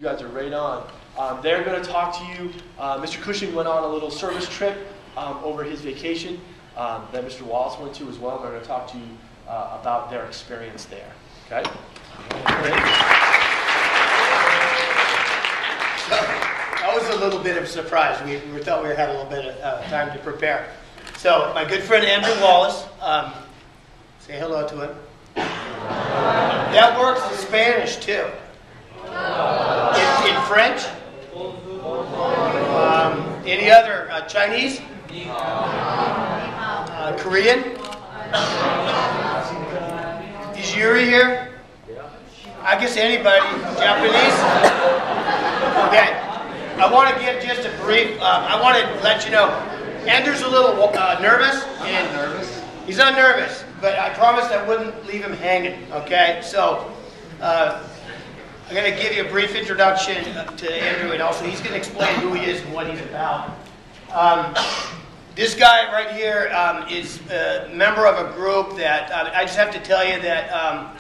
You guys are right on. They're going to talk to you. Mr. Cushing went on a little service trip over his vacation that Mr. Wallace went to as well. They're going to talk to you about their experience there. Okay? So, that was a little bit of a surprise. We thought we had a little bit of time to prepare. So, my good friend Andrew Wallace, say hello to him. That works in Spanish too. In French? Any other? Chinese? Korean? Is Yuri here? I guess anybody. Japanese? Okay. I want to give just a brief, I want to let you know, Andrew's a little nervous. He's not nervous, but I promised I wouldn't leave him hanging, okay? So, I'm going to give you a brief introduction to Andrew, and also he's going to explain who he is and what he's about. This guy right here is a member of a group that, I just have to tell you that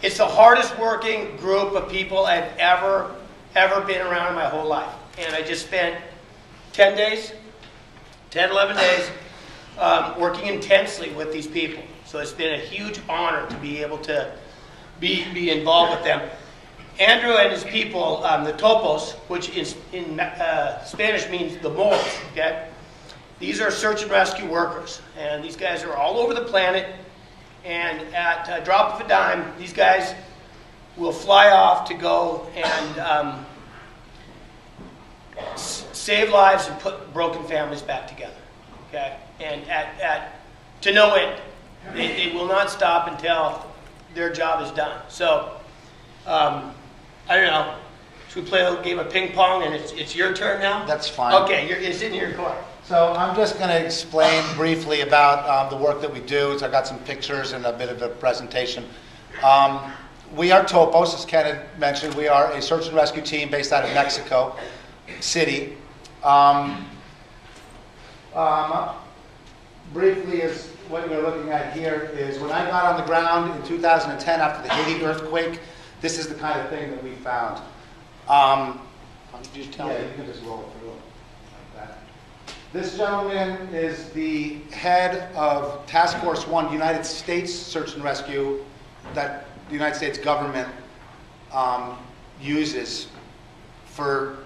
it's the hardest working group of people I've ever been around in my whole life. And I just spent 11 days working intensely with these people. So it's been a huge honor to be able to be involved with them. Andrew and his people, the Topos, which is in Spanish means the moles, okay? These are search and rescue workers, and these guys are all over the planet, and at a drop of a dime, these guys will fly off to go and save lives and put broken families back together, okay? And to no end. They will not stop until their job is done. So, I don't know. Should we play a little game of ping pong and it's your turn now? That's fine. Okay, it's in your court. So I'm just going to explain briefly about the work that we do. So I got some pictures and a bit of a presentation. We are Topos, as Ken had mentioned. We are a search and rescue team based out of Mexico City. Briefly, is what you're looking at here is when I got on the ground in 2010 after the Haiti earthquake. This is the kind of thing that we found. You can just roll through like that. This gentleman is the head of Task Force 1, United States Search and Rescue, that the United States government uses for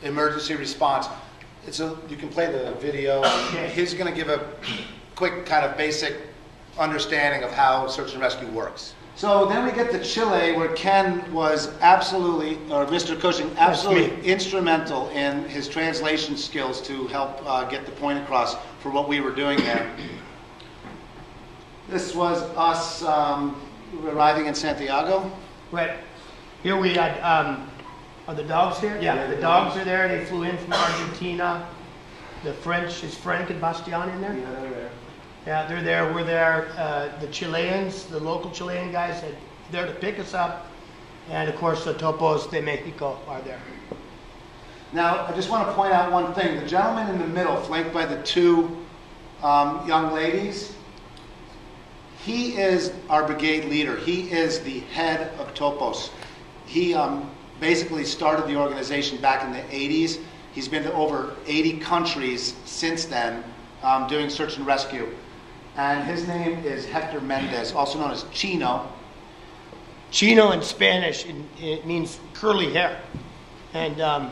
emergency response. You can play the video. He's going to give a quick kind of basic understanding of how search and rescue works. So then we get to Chile, where Ken was absolutely, or Mr. Cushing, absolutely instrumental in his translation skills to help get the point across for what we were doing there. This was us arriving in Santiago. Right. Here we had, are the dogs here? Yeah, the dogs are there. They flew in from Argentina. The French, is Frank and Bastian in there? Yeah, they're there. Yeah, they're there. We're there. The Chileans, the local Chilean guys, are there to pick us up. And of course, the Topos de Mexico are there. Now, I just want to point out one thing. The gentleman in the middle, flanked by the two young ladies, he is our brigade leader. He is the head of Topos. He basically started the organization back in the 80s. He's been to over 80 countries since then doing search and rescue. And his name is Hector Mendez, also known as Chino. Chino in Spanish, it means curly hair. And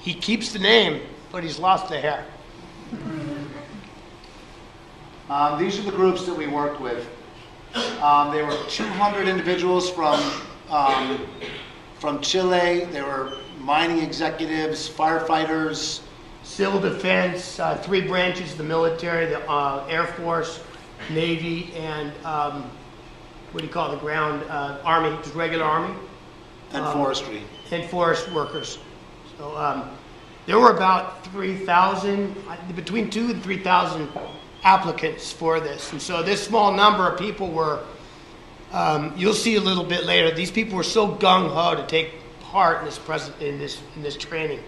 he keeps the name, but he's lost the hair. These are the groups that we worked with. There were 200 individuals from Chile. There were mining executives, firefighters, civil defense, 3 branches of the military, the Air Force, Navy, and what do you call it, the ground, Army, just regular Army. And forestry. And forest workers. So there were about 3,000, between 2,000 and 3,000 applicants for this. And so this small number of people were, you'll see a little bit later, these people were so gung-ho to take part in this training.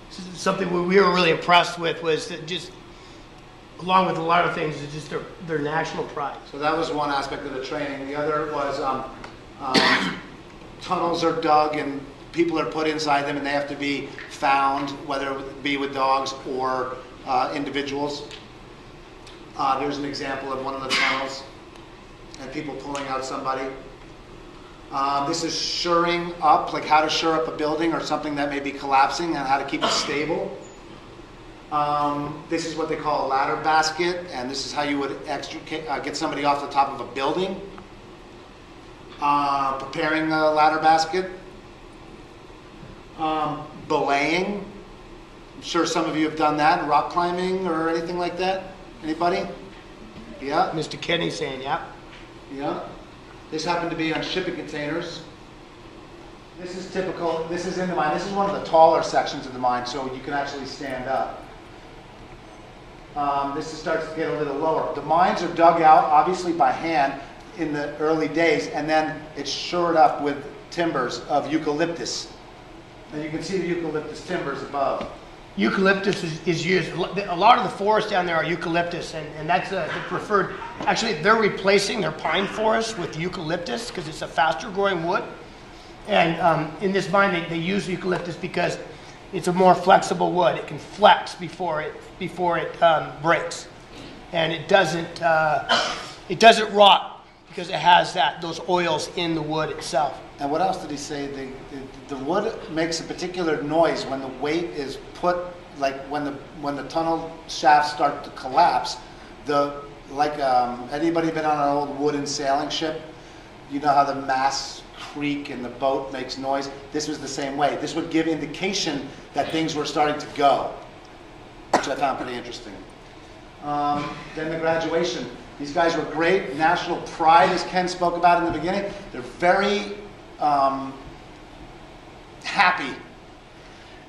Something we were really impressed with was that just, along with a lot of things, is just their national pride. So that was one aspect of the training. The other was tunnels are dug in people are put inside them and they have to be found, whether it be with dogs or individuals. There's an example of one of the tunnels and people pulling out somebody. This is shoring up, like how to shore up a building or something that may be collapsing and how to keep it stable. This is what they call a ladder basket, and this is how you would get somebody off the top of a building. Preparing a ladder basket. Belaying. I'm sure some of you have done that. Rock climbing or anything like that. Anybody? Yeah? Mr. Kenny saying, yeah. Yeah. This happened to be on shipping containers. This is typical. This is in the mine. This is one of the taller sections of the mine, so you can actually stand up. This starts to get a little lower. The mines are dug out, obviously by hand, in the early days, and then it's shored up with timbers of eucalyptus. And you can see the eucalyptus timbers above. Eucalyptus is used. A lot of the forests down there are eucalyptus, and that's the preferred. Actually, they're replacing their pine forests with eucalyptus because it's a faster growing wood. And in this mine, they use eucalyptus because it's a more flexible wood. It can flex before it breaks, and it doesn't rot because it has those oils in the wood itself. And what else did he say? The wood makes a particular noise when the weight is put, like when the tunnel shafts start to collapse. Anybody been on an old wooden sailing ship? You know how the masts creak and the boat makes noise? This was the same way. This would give indication that things were starting to go, which I found pretty interesting. Then the graduation. These guys were great. National pride, as Ken spoke about in the beginning. They're very happy.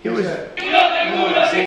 It was